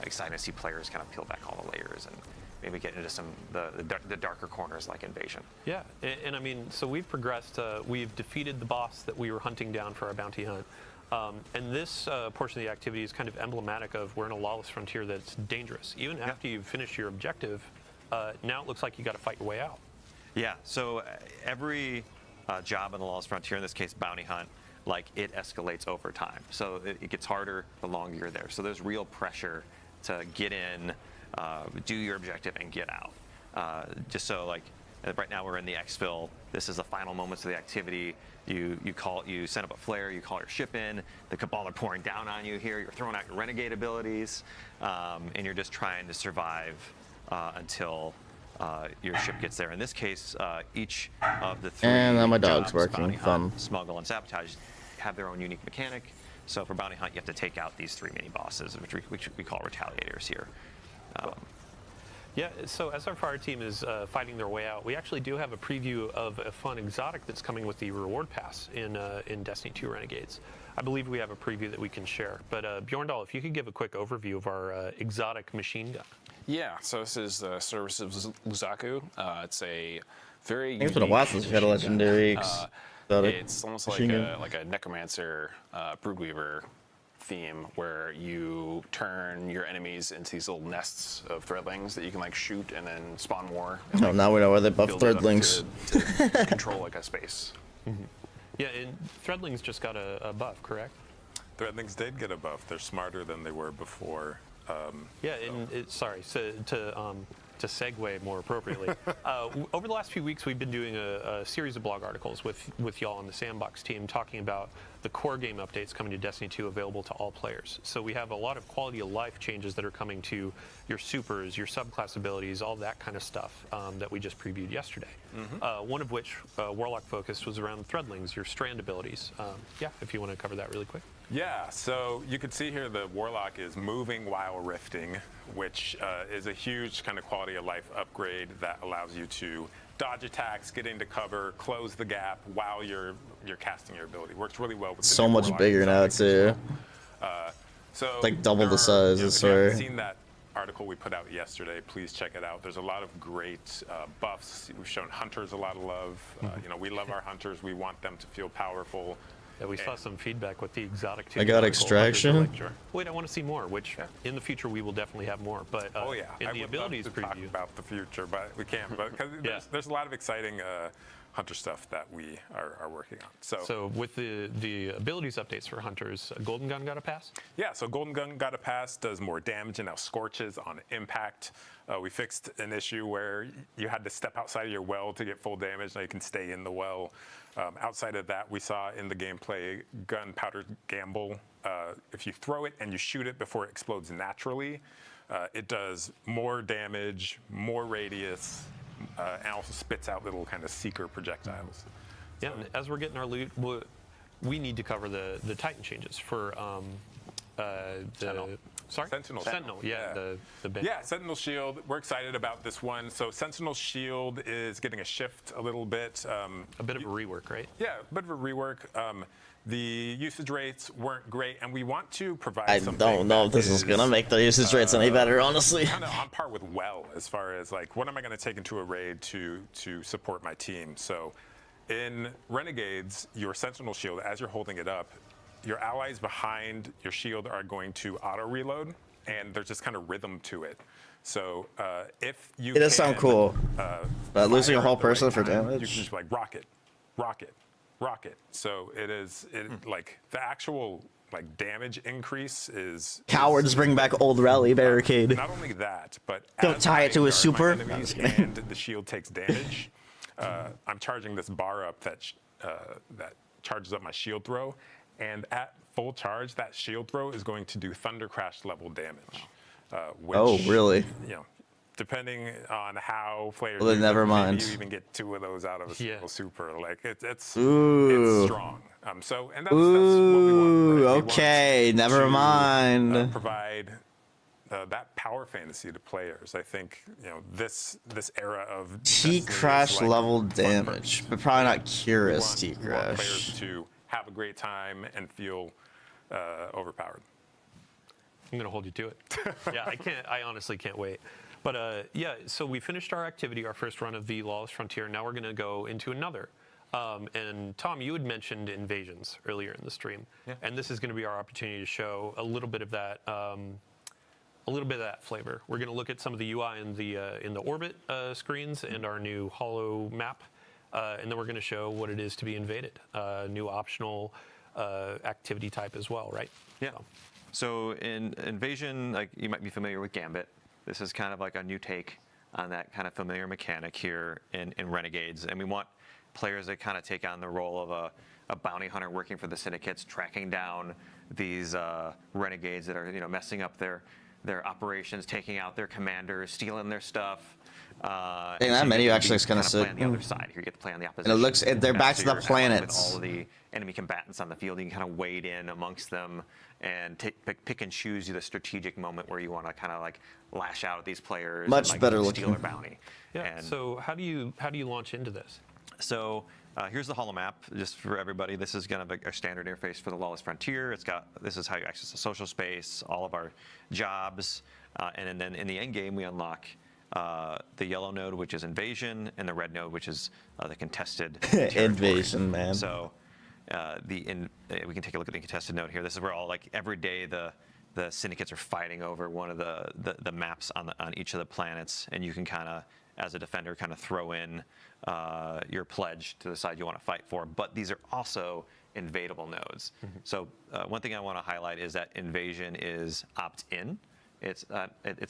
exciting to see players kind of peel back all the layers and maybe get into some the darker corners like Invasion. Yeah, and I mean, so we've progressed. We've defeated the boss that we were hunting down for our bounty hunt. And this portion of the activity is kind of emblematic of we're in a lawless frontier that's dangerous. Even after you've finished your objective, now it looks like you got to fight your way out. Yeah, so every job in the lawless frontier, in this case bounty hunt, like it escalates over time. So it gets harder the longer you're there. So there's real pressure to get in, do your objective, and get out. Just so like right now we're in the exfil. This is the final moments of the activity. You send up a flare, you call your ship in. The Cabal are pouring down on you here. You're throwing out your renegade abilities, and you're just trying to survive until your ship gets there. In this case, each of the three And now my dog's jobs, working. bounty Fun. hunt, smuggle, and sabotage, have their own unique mechanic. So for bounty hunt, you have to take out these 3 mini bosses, which we call retaliators here. Yeah, so as our fire team is fighting their way out, we actually do have a preview of a fun exotic that's coming with the reward pass in Destiny 2 Renegades. I believe we have a preview that we can share. But Bjorndal, if you could give a quick overview of our exotic machine gun. Yeah, so this is the Service of Luzaku. It's a very I think it's been a while since we've had a legendary it's almost like a necromancer, broodweaver theme where you turn your enemies into these little nests of threadlings that you can like shoot and then spawn more. And, Oh, now we know where they buff build it up threadlings. to control like a space. Yeah, and Threadlings just got a buff, correct? Threadlings did get a buff. They're smarter than they were before. Yeah, and sorry, so to segue more appropriately, over the last few weeks we've been doing a series of blog articles with y'all on the Sandbox team talking about the core game updates coming to Destiny 2 available to all players. So we have a lot of quality of life changes that are coming to your supers, your subclass abilities, all that kind of stuff that we just previewed yesterday. One of which, Warlock focused, was around Threadlings, your strand abilities. Yeah, if you want to cover that really quick. Yeah, so you can see here the Warlock is moving while rifting, which is a huge kind of quality of life upgrade that allows you to dodge attacks, get into cover, close the gap while you're casting your ability. Works really well with the So new much Warlock bigger now too. So Like double the there size, are, I if you swear. haven't seen that article we put out yesterday, please check it out. There's a lot of great buffs. We've shown hunters a lot of love. We love our hunters. We want them to feel powerful. Yeah, we saw some feedback with the exotic team. I got extraction. Wait, I want to see more, which in the future we will definitely have more. But in the abilities love to talk preview. about the future, but we can't. But because there's a lot of exciting hunter stuff that we are working on. So with the abilities updates for hunters, Golden Gun got a pass? Yeah, so Golden Gun got a pass, does more damage, and now scorches on impact. We fixed an issue where you had to step outside of your well to get full damage. Now you can stay in the well. Outside of that, we saw in the gameplay Gunpowder Gamble. If you throw it and you shoot it before it explodes naturally, it does more damage, more radius, and also spits out little kind of seeker projectiles. Yeah, and as we're getting our loot, we need to cover the Titan changes for Sentinel. Yeah, the band. Yeah, Sentinel Shield. We're excited about this one. So Sentinel Shield is getting a shift a little bit. A bit of a rework, right? Yeah, a bit of a rework. The usage rates weren't great, and we want to provide I something don't know if this is gonna make the usage rates any better, honestly. Kind of on par with well, as far as like, what am I going to take into a raid to support my team? So in Renegades, your Sentinel Shield, as you're holding it up, your allies behind your shield are going to auto reload, and there's just kind of rhythm to it. So if you It does sound cool, but losing a whole person for you can damage. just like rocket. So it is like the actual like damage increase is. Cowards bring back old rally barricade. Not only that, but Don't tie it to a super. Enemies and the shield takes damage. I'm charging this bar up that charges up my shield throw, and at full charge, that shield throw is going to do Thunder Crash level damage. Which, Oh, really? Depending on how players. Well, then use never it, mind. maybe you even get 2 of those out of a single super. Like it's Ooh. strong. And that's what we want. Right? Okay, never mind. Provide that power fantasy to players. I think this era of T crash level damage, but probably not Curious T we want crash. players to have a great time and feel overpowered. I'm gonna hold you to it. Yeah, I honestly can't wait. But yeah, so we finished our activity, our first run of the Lawless Frontier. Now we're gonna go into another. And Tom, you had mentioned invasions earlier in the stream, and this is going to be our opportunity to show a little bit of that, flavor. We're going to look at some of the UI in the orbit screens and our new holo map, and then we're going to show what it is to be invaded, new optional activity type as well, right? Yeah. So in Invasion, like you might be familiar with Gambit. This is kind of like a new take on that kind of familiar mechanic here in Renegades, and we want players that kind of take on the role of a bounty hunter working for the syndicates, tracking down these renegades that are messing up their operations, taking out their commanders, stealing their stuff. And that menu actually is kind of sick. On the other side here, you get to play on the opposition. And it looks, they're back to the With planets. all of the enemy combatants on the field, you can kind of wade in amongst them and pick and choose the strategic moment where you want to kind of like lash out at these players. Much and, better steal looking. their bounty. Yeah. And so how do you launch into this? so here's the holo map, just for everybody. This is kind of a standard interface for the Lawless Frontier. This is how you access the social space, all of our jobs, and then in the end game we unlock the yellow node, which is invasion, and the red node, which is the contested Invasion, man. So we can take a look at the contested node here. This is where all like every day the syndicates are fighting over one of the maps on each of the planets, and you can kind of, as a defender, kind of throw in your pledge to the side you want to fight for. But these are also invadable nodes. So one thing I want to highlight is that invasion is opt-in. It's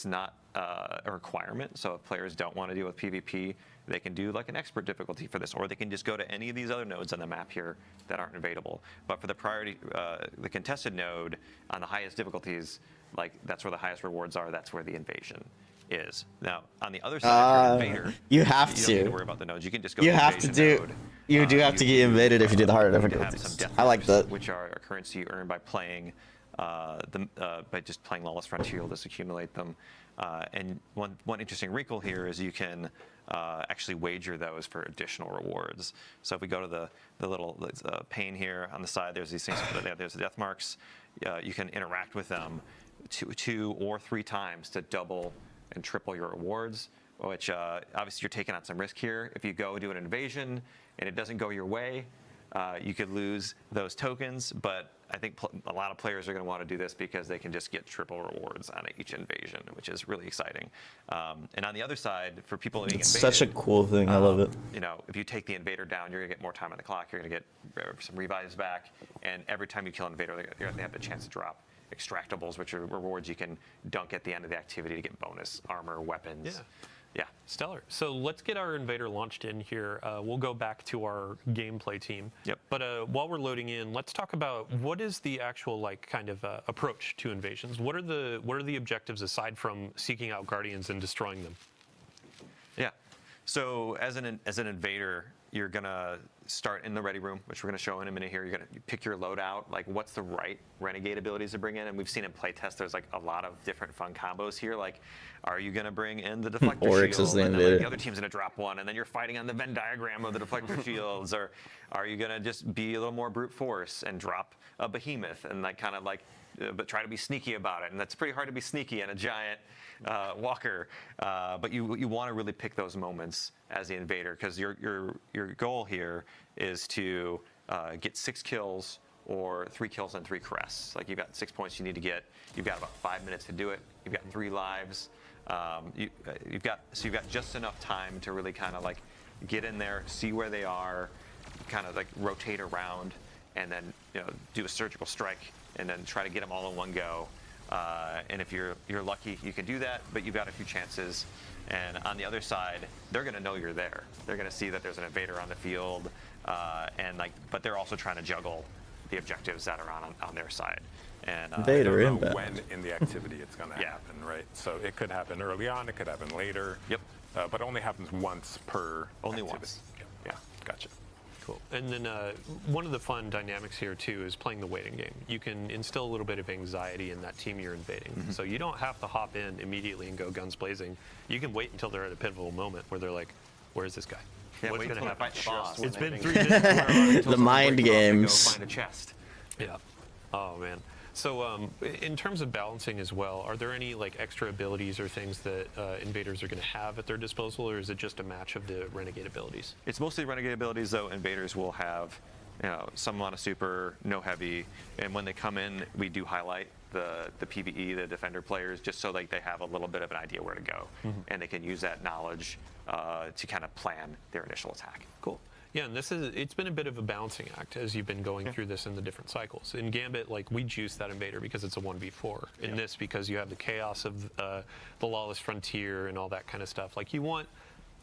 not a requirement. So if players don't want to deal with PvP, they can do like an expert difficulty for this, or they can just go to any of these other nodes on the map here that aren't invadable. But for the priority, the contested node on the highest difficulties, like that's where the highest rewards are. That's where the invasion is. Now on the other side, if you're an invader, you have don't to. need to worry about the nodes. You can just go. You to have to do. node. You do have to get invaded if you do the harder Have difficulties. some death I like marks, that. which are a currency you earn by playing by just playing Lawless Frontier. You'll just accumulate them. And one interesting wrinkle here is you can actually wager those for additional rewards. So if we go to the little pane here on the side, there's these things. There's the death marks. You can interact with them two or three times to double and triple your rewards. Which obviously you're taking on some risk here. If you go do an invasion and it doesn't go your way, you could lose those tokens, but I think a lot of players are going to want to do this because they can just get triple rewards on each invasion, which is really exciting. And on the other side, for people being It's invaded, such a cool thing. I love it. if you take the invader down, you're going to get more time on the clock. You're going to get some revives back, and every time you kill an invader, they have the chance to drop extractables, which are rewards you can dunk at the end of the activity to get bonus armor, weapons. Yeah. Stellar. So let's get our invader launched in here. We'll go back to our gameplay team. Yep. But while we're loading in, let's talk about what is the actual kind of approach to invasions. What are the objectives aside from seeking out guardians and destroying them? Yeah. So as an invader, you're gonna start in the ready room, which we're gonna show in a minute here. You're gonna pick your loadout, like what's the right renegade abilities to bring in, and we've seen in playtest there's like a lot of different fun combos here. Like, are you gonna bring in the deflector Oryx shield, is the and then invader. the other team's gonna drop one, and then you're fighting on the Venn diagram of the deflector shields, or are you gonna just be a little more brute force and drop a behemoth and like kind of like, but try to be sneaky about it? And that's pretty hard to be sneaky in a giant walker, but you want to really pick those moments as the invader, because your goal here is to get 6 kills or 3 kills and 3 crests. Like you've got 6 points you need to get. You've got about 5 minutes to do it. You've got 3 lives. You've got just enough time to really kind of like get in there, see where they are, kind of like rotate around, and then do a surgical strike, and then try to get them all in one go. And if you're lucky, you can do that, but you've got a few chances. And on the other side, they're going to know you're there. They're going to see that there's an invader on the field, but they're also trying to juggle the objectives that are on their side. And Invader I don't inbound. know when in the activity it's going to happen, right? So it could happen early on, it could happen later. Yep. But it only happens once per Only activity. once. Yeah, gotcha. Cool. And then one of the fun dynamics here too is playing the waiting game. You can instill a little bit of anxiety in that team you're invading. So you don't have to hop in immediately and go guns blazing. You can wait until they're at a pivotal moment where they're like, "Where's this guy? Yeah, What's wait going to until happen?" they fight the boss. It's been When 3 they minutes. The mind Go games. find a chest. Yeah. Oh man. So in terms of balancing as well, are there any like extra abilities or things that invaders are going to have at their disposal, or is it just a match of the renegade abilities? It's mostly renegade abilities, though. Invaders will have some amount of super, no heavy, and when they come in, we do highlight the PvE, the defender players, just so like they have a little bit of an idea where to go, and they can use that knowledge to kind of plan their initial attack. Cool. Yeah, and it's been a bit of a balancing act as you've been going through this in the different cycles. In Gambit, like we juice that invader because it's a 1v4. In this, because you have the chaos of the lawless frontier and all that kind of stuff. Like you want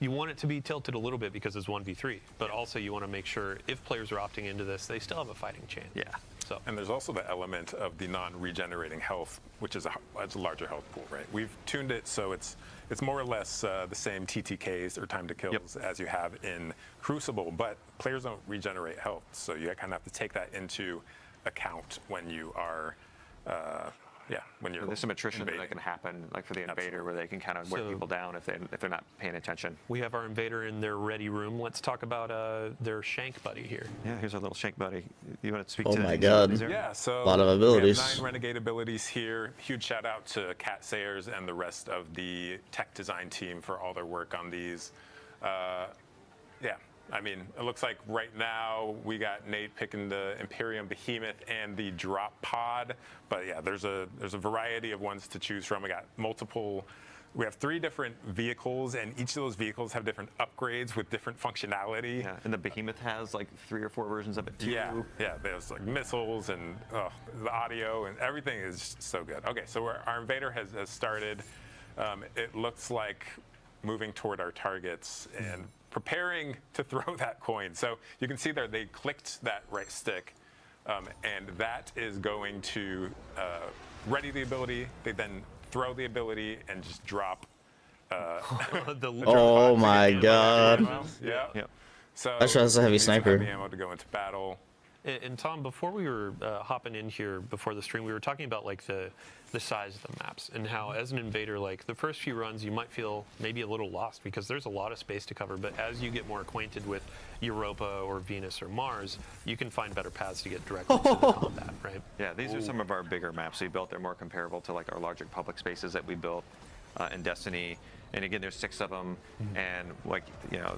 it to be tilted a little bit because it's 1v3, but also you want to make sure if players are opting into this, they still have a fighting chance. Yeah. So. And there's also the element of the non-regenerating health, which is a larger health pool, right? We've tuned it so it's more or less the same TTKs or time to kills as you have in Crucible, but players don't regenerate health, so you kind of have to take that into account when you are. When you're there's some attrition invading. that can happen, like for the invader, where they can kind of wear people down if they're not paying attention. We have our invader in their ready room. Let's talk about their shank buddy here. Yeah, here's our little shank buddy. You want to speak Oh to? my God. Yeah, so a lot of abilities. We have 9 renegade abilities here. Huge shout out to Cat Sayers and the rest of the tech design team for all their work on these. I mean, it looks like right now we got Nate picking the Imperium Behemoth and the Drop Pod, but yeah, there's a variety of ones to choose from. We got multiple. We have 3 different vehicles, and each of those vehicles have different upgrades with different functionality. Yeah, and the Behemoth has like 3 or 4 versions of it too. Yeah, there's like missiles and the audio and everything is just so good. Okay, so our invader has started. It looks like moving toward our targets and preparing to throw that coin. So you can see there they clicked that right stick, and that is going to ready the ability. They then throw the ability and just drop. Oh my God! Yeah. So That has a heavy use sniper. heavy ammo to go into battle. And Tom, before we were hopping in here before the stream, we were talking about like the size of the maps and how as an invader, like the first few runs, you might feel maybe a little lost because there's a lot of space to cover. But as you get more acquainted with Europa or Venus or Mars, you can find better paths to get directly to the combat, right? Yeah, these are some of our bigger maps we built. They're more comparable to like our larger public spaces that we built in Destiny. And again, there's 6 of them, and like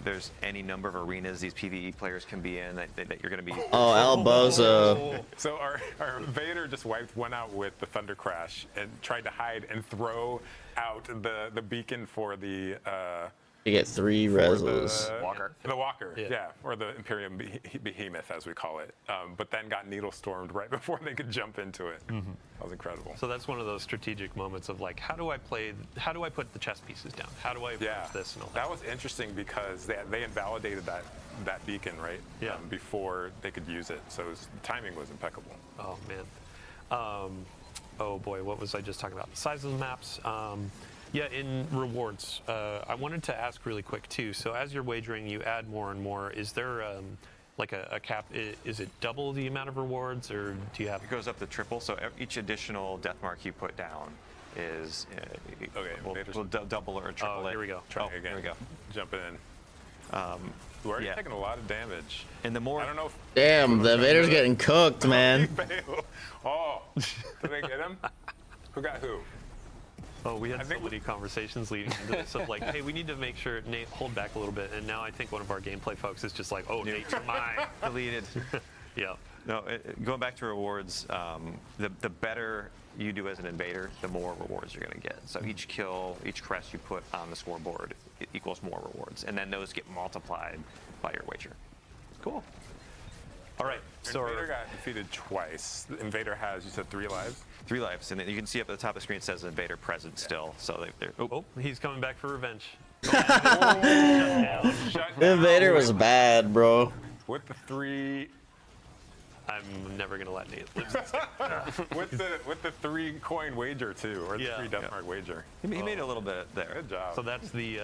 there's any number of arenas these PvE players can be in that you're going to be. Oh, Albozo. So our invader just wiped one out with the Thunder Crash and tried to hide and throw out the beacon for the. You get 3 resos. The Walker, or the Imperium Behemoth, as we call it. But then got needle stormed right before they could jump into it. That was incredible. So that's one of those strategic moments of like, how do I put the chess pieces down? How do I approach this and all that? That was interesting because they invalidated that beacon, right? Before they could use it. So the timing was impeccable. Oh man. Oh boy, what was I just talking about? The size of the maps. Yeah, in rewards, I wanted to ask really quick too. So as you're wagering, you add more and more. Is there like a cap? Is it double the amount of rewards, or do you have? It goes up to triple. So each additional death mark you put down is will double or triple it. Here we go. Try again. Here we go. Jumping in. We're already taking a lot of damage. And the more I don't know. Damn, the invader's getting cooked, man. Oh, did they get him? Who got who? Oh, we had so many conversations leading into this of like, hey, we need to make sure Nate hold back a little bit. And now I think one of our gameplay folks is just like, oh, Nate, you're mine. Deleted. Yeah. No, going back to rewards, the better you do as an invader, the more rewards you're going to get. So each kill, each crest you put on the scoreboard, it equals more rewards. And then those get multiplied by your wager. Cool. All right. So Invader got defeated twice. The Invader has, you said, 3 lives? 3 lives. And then you can see up at the top of the screen it says Invader present still. So they're he's coming back for revenge. The invader was bad, bro. With the 3... I'm never gonna let Nate lose this. with the 3 coin wager too, or the 3 death mark wager. He made a little bit there. Good job. So that's the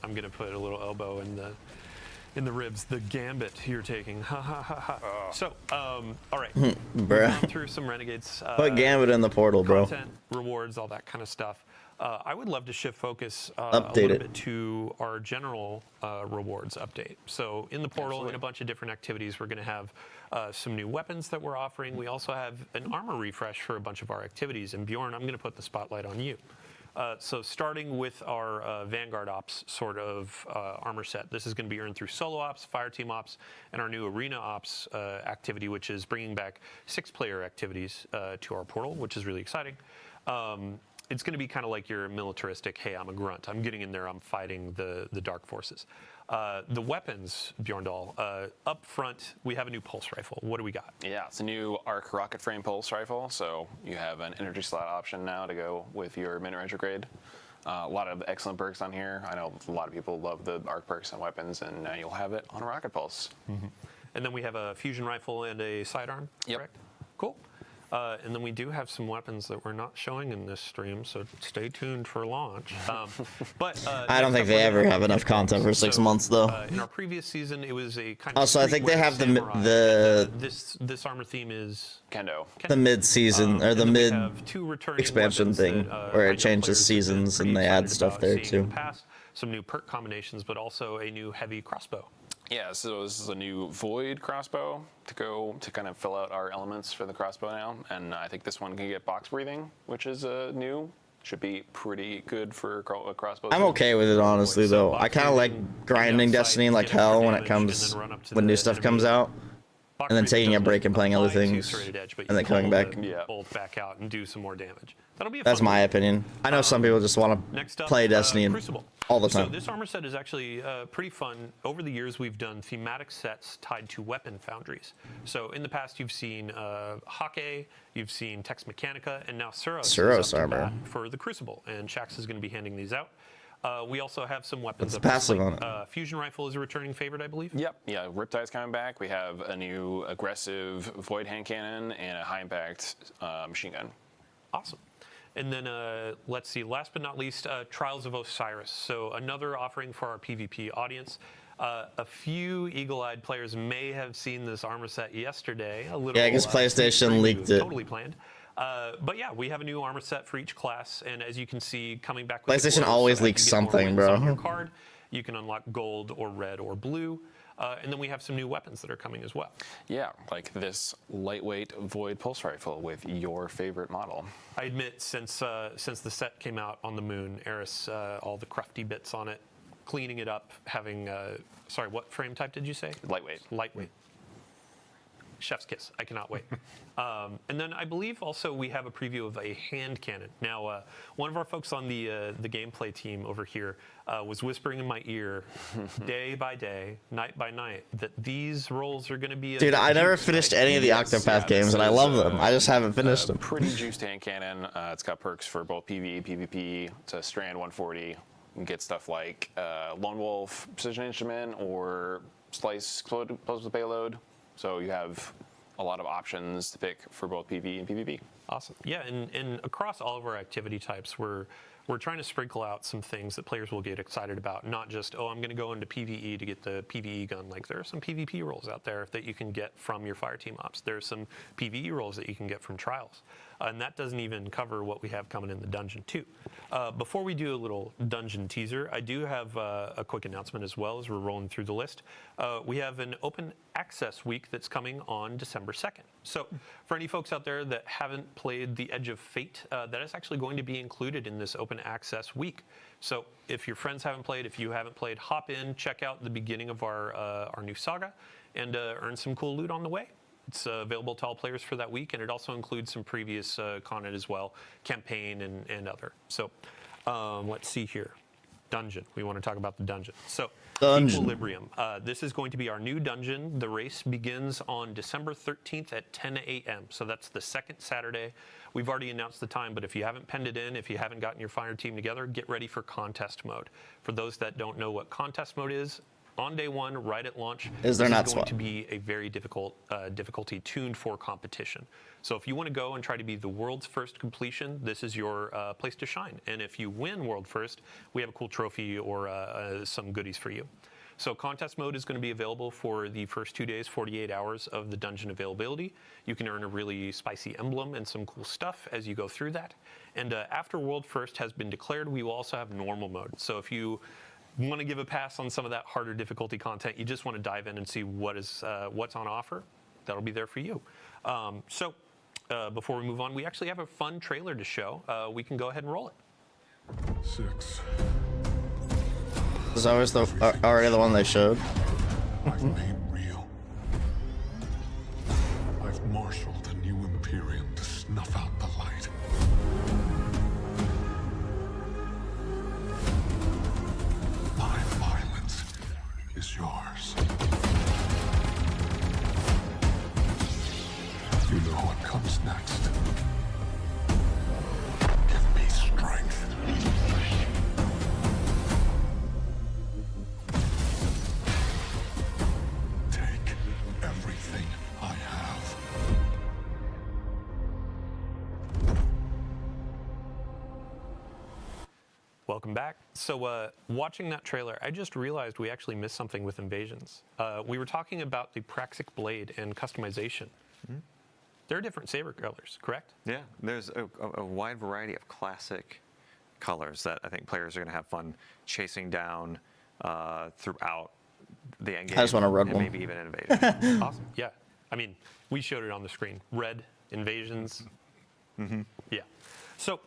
I'm gonna put a little elbow in the ribs. The gambit you're taking. Ha ha ha ha. So all right. We've Bruh. gone through some Renegades. Put Gambit in the portal, bro. Content, rewards, all that kind of stuff. I would love to shift focus a Update little it. bit to our general rewards update. So in the portal, in a bunch of different activities, we're going to have some new weapons that we're offering. We also have an armor refresh for a bunch of our activities. And Bjorn, I'm going to put the spotlight on you. So starting with our Vanguard Ops sort of armor set, this is going to be earned through Solo Ops, Fireteam Ops, and our new Arena Ops activity, which is bringing back 6-player activities to our portal, which is really exciting. It's going to be kind of like your militaristic, hey, I'm a grunt. I'm getting in there. I'm fighting the dark forces. The weapons, Bjorndal, up front, we have a new pulse rifle. What do we got? Yeah, it's a new arc rocket frame pulse rifle. So you have an energy slot option now to go with your mid-range grade. A lot of excellent perks on here. I know a lot of people love the arc perks on weapons, and now you'll have it on a rocket pulse. Mm-hmm. And then we have a fusion rifle and a sidearm, correct? Cool. And then we do have some weapons that we're not showing in this stream, so stay tuned for launch. But I don't think they ever have enough content for 6 months, though. In our previous season, it was a kind of. Also, I think they have this armor theme is Kendo. the mid-season or the mid two returning expansion thing, where it changes seasons and they add stuff there too. Some new perk combinations, but also a new heavy crossbow. Yeah, so this is a new Void crossbow to kind of fill out our elements for the crossbow now, and I think this one can get box breathing, which is new. Should be pretty good for a crossbow. I'm okay with it, honestly, though. I kind of like grinding Destiny like hell when new stuff comes out, and then taking a break and playing other things, and then coming back. Bolt back out and do some more damage. That'll be a That's fun my opinion. I know some people just want to play Destiny all the time. So this armor set is actually pretty fun. Over the years, we've done thematic sets tied to weapon foundries. So in the past, you've seen Hake, you've seen Tex Mechanica, and now Suros armor for the Crucible. And Shax is going to be handing these out. We also have some weapons. What's the passive on it? Fusion rifle is a returning favorite, I believe. Yep. Yeah, Riptide's coming back. We have a new aggressive Void hand cannon and a high impact machine gun. Awesome. And then let's see, last but not least, Trials of Osiris. So another offering for our PvP audience. A few eagle-eyed players may have seen this armor set yesterday. Yeah, I guess PlayStation leaked it. Totally planned. But yeah, we have a new armor set for each class, and as you can see, coming back with PlayStation always leaks something, bro. On your card, you can unlock gold or red or blue. And then we have some new weapons that are coming as well. Yeah, like this lightweight Void pulse rifle with your favorite model. I admit, since the set came out on the moon, Eris, all the crufty bits on it, cleaning it up, having, sorry, what frame type did you say? Lightweight. Lightweight. Chef's kiss. I cannot wait. And then I believe also we have a preview of a hand cannon. Now, one of our folks on the gameplay team over here was whispering in my ear, day by day, night by night, that these roles are going to be. Dude, I never finished any of the Octopath games, and I love them. I just haven't finished them. Pretty juiced hand cannon. It's got perks for both PvE, PvP. It's a Strand 140. You can get stuff like Lone Wolf, Precision Instrument, or Slice Explosive Payload. So you have a lot of options to pick for both PvE and PvP. Awesome. Yeah, and across all of our activity types, we're trying to sprinkle out some things that players will get excited about. Not just, oh, I'm going to go into PvE to get the PvE gun. Like, there are some PvP roles out there that you can get from your Fireteam Ops. There's some PvE roles that you can get from Trials. And that doesn't even cover what we have coming in the dungeon, too. Before we do a little dungeon teaser, I do have a quick announcement as well as we're rolling through the list. We have an open access week that's coming on December 2nd. So for any folks out there that haven't played The Edge of Fate, that is actually going to be included in this open access week. So if your friends haven't played, if you haven't played, hop in, check out the beginning of our new saga, and earn some cool loot on the way. It's available to all players for that week, and it also includes some previous content as well, campaign and other. So let's see here. Dungeon. We want to talk about the dungeon. So Equilibrium. This is going to be our new dungeon. The race begins on December 13th at 10 a.m. So that's the second Saturday. We've already announced the time, but if you haven't penned it in, if you haven't gotten your fire team together, get ready for contest mode. For those that don't know what contest mode is, on day one, right at launch, this is going to be a very difficult difficulty tuned for competition. So if you want to go and try to be the world's first completion, this is your place to shine. And if you win world first, we have a cool trophy or some goodies for you. So contest mode is going to be available for the first 2 days, 48 hours of the dungeon availability. You can earn a really spicy emblem and some cool stuff as you go through that. And after World First has been declared, we will also have normal mode. So if you want to give a pass on some of that harder difficulty content, you just want to dive in and see what's on offer, that'll be there for you. Before we move on, we actually have a fun trailer to show. We can go ahead and roll it. 6. Is always already the one they showed? I've made real. I've marshaled a new Imperium to snuff out the light. My violence is yours. You know what comes next. Give me strength. Take everything I have. Welcome back. So watching that trailer, I just realized we actually missed something with Invasions. We were talking about the Praxic Blade and customization. There are different saber colors, correct? Yeah, there's a wide variety of classic colors that I think players are going to have fun chasing down throughout the end game. I just want a red and one. Maybe even Invasions. Awesome. Yeah. I mean, we showed it on the screen. Red, Invasions. Yeah. So,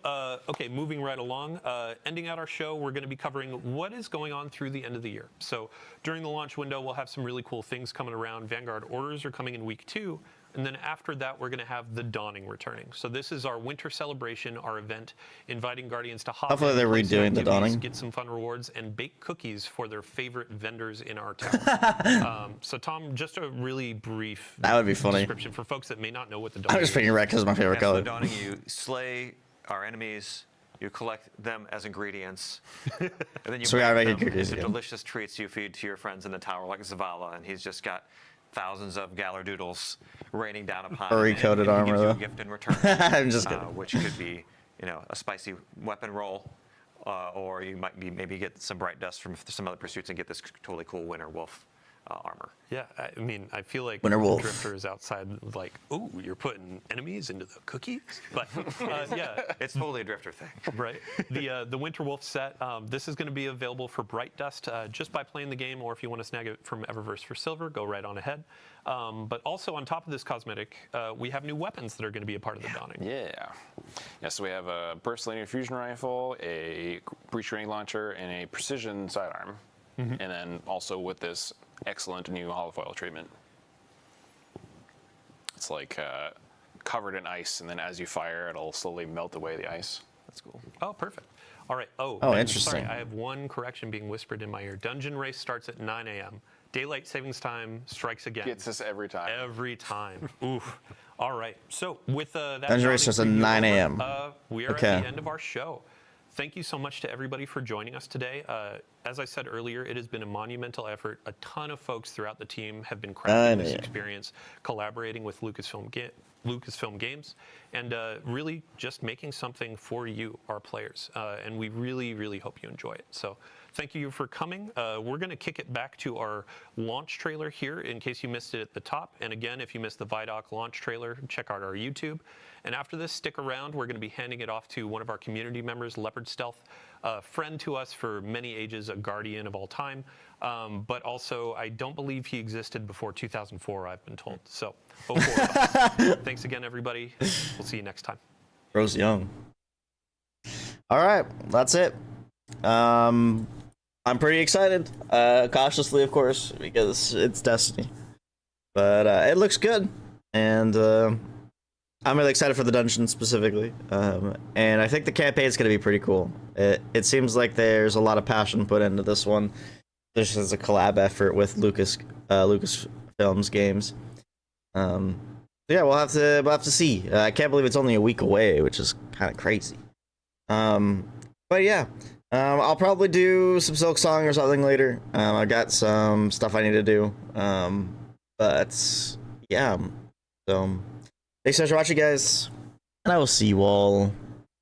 okay, moving right along, ending out our show, we're going to be covering what is going on through the end of the year. So during the launch window, we'll have some really cool things coming around. Vanguard orders are coming in week 2. And then after that, we're going to have the Dawning returning. So this is our winter celebration, our event, inviting Guardians to hop Hopefully in, they're play some redoing the activities, Dawning. get some fun rewards, and bake cookies for their favorite vendors in our town. So Tom, just a really brief That would be funny. description for folks that may not know what the Dawning I'm just is. picking red because it's my favorite So color. the Dawning, you slay our enemies, you collect them as ingredients, and then you So we gotta bake make them cookies into again. delicious treats you feed to your friends in the tower, like Zavala, and he's just got thousands of Galardoodles raining down upon him. Furry-coated and he gives armor, you a though. gift in return. I'm just kidding. Which could be, a spicy weapon roll, or you might maybe get some bright dust from some other pursuits and get this totally cool Winter Wolf armor. Yeah, I mean, I feel like Winter Wolf. Drifter is outside, like, ooh, you're putting enemies into the cookies? But, yeah. It's totally a Drifter thing. Right. The Winter Wolf set, this is going to be available for Bright Dust just by playing the game, or if you want to snag it from Eververse for silver, go right on ahead. But also on top of this cosmetic, we have new weapons that are going to be a part of the Dawning. Yeah. So we have a burst linear fusion rifle, a breach ring launcher, and a precision sidearm. And then also with this excellent new holofoil treatment. It's like covered in ice, and then as you fire, it'll slowly melt away the ice. That's cool. Oh, perfect. All right. Oh, Oh, and interesting. Sorry, I have one correction being whispered in my ear. Dungeon race starts at 9 a.m. Daylight savings time strikes again. Gets us every time. Every time. Oof. All right. So with that Dungeon race starts at preview 9 over, a.m.. We are Okay. at the end of our show. Thank you so much to everybody for joining us today. As I said earlier, it has been a monumental effort. A ton of folks throughout the team have been crafting this experience, collaborating with Lucasfilm Games, and really just making something for you, our players. And we really, really hope you enjoy it. So thank you for coming. We're going to kick it back to our launch trailer here in case you missed it at the top. And again, if you missed the Vidoc launch trailer, check out our YouTube. And after this, stick around. We're going to be handing it off to one of our community members, Leopard Stealth, a friend to us for many ages, a guardian of all time. But also, I don't believe he existed before 2004, I've been told. So, 04. Thanks again, everybody. We'll see you next time. Rose Young. All right, that's it. I'm pretty excited, cautiously, of course, because it's Destiny. But it looks good, and I'm really excited for the dungeon specifically. And I think the campaign is going to be pretty cool. It seems like there's a lot of passion put into this one. This is a collab effort with Lucasfilms Games. Yeah, we'll have to see. I can't believe it's only a week away, which is kind of crazy. But yeah, I'll probably do some Silk Song or something later. I got some stuff I need to do. But yeah, so thanks so much for watching, guys, and I will see you all